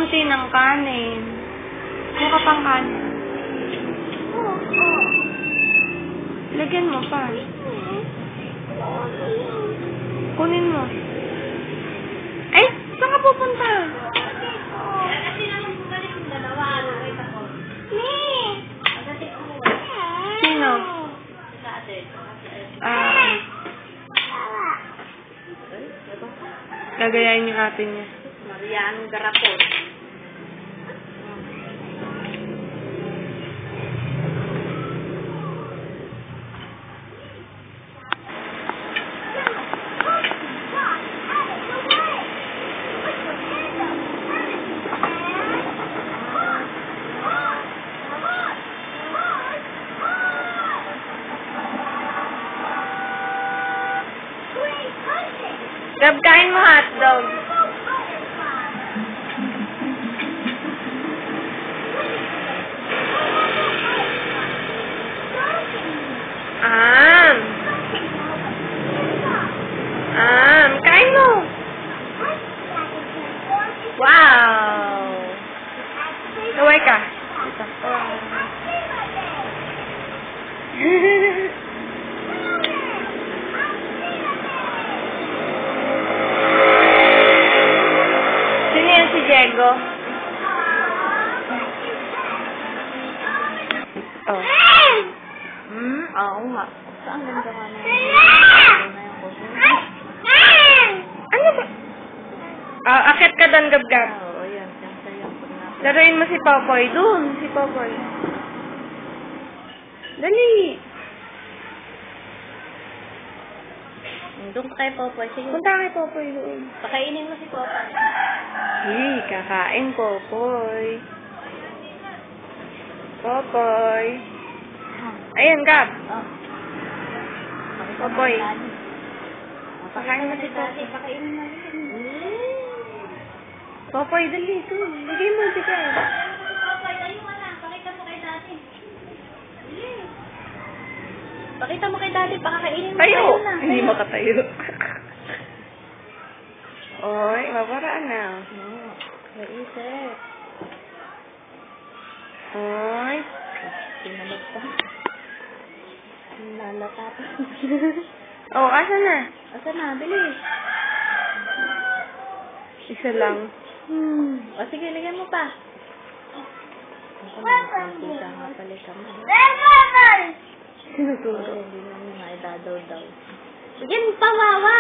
konti ng kanin. Mukha pang kanin. Lagyan mo pa. Kunin mo. Ay! Saan ka pupunta? Kasi naman bumalik yung dalawa. Nakita ko. Sino? Sa atin. Gagayain yung ate niya. Marian Garapon. Gab, kain mo hotdog. Kain mo. Wow. Kaway ka. Ito. Sino yan si Diego? Oh. Oo nga. Saan ganda ka na? Ano ba? Akit ka doon, Gab-Gab. Oo, yan. Sayo. Laruin mo si Popoy. Doon, si Popoy. Dali. Doon kay Popoy. Sige. Punta kay Popoy doon. Pakainin mo si Popoy. Kakain Popoy. Popoy. Ayan, Gab. Oh. Popoy. Pakainin mo si Popoy. Pakainin mo. Popoy, dali ito. Bigay mo, bigay. Popoy, tayo mo na. Pakita mo kay Daddy. Pakita mo kay Daddy. Pakakainin mo. Tayo. Na. Hindi makatayo. Oy, maparaan na. Naisip. Oy. Sinalot pa. Lalata pa. Oh, asan na? Asa na? Bilis. Isa lang. O sige, lagyan mo pa. Kita nga pala kami. Sinuturo. Hindi namin nga idadaw-daw. Lagyan mo pa, wawa!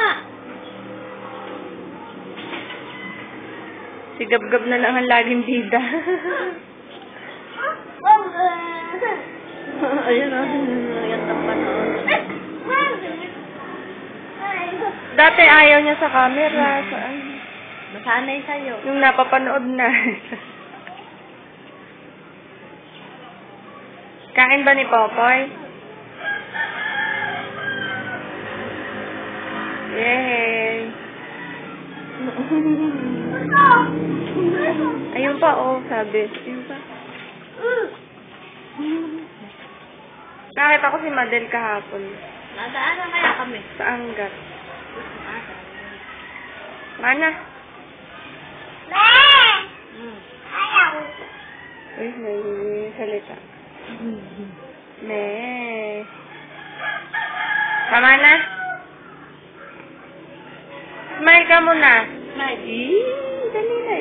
Si Gab-Gab na lang ang laging bida. Ayun o. Ayan ang panood. Dati ayaw niya sa camera. Saan? Masanay sa'yo. Yung napapanood na. Kain ba ni Popoy? Yay! Ayun pa, oh, sabi. Ayun pa. Nakita ko si Madel kahapon. Nadaan na kaya kami. Sa Angat. Mana? Uy, may salita. Me. Tama na? Smile ka muna. Smile. Dali na.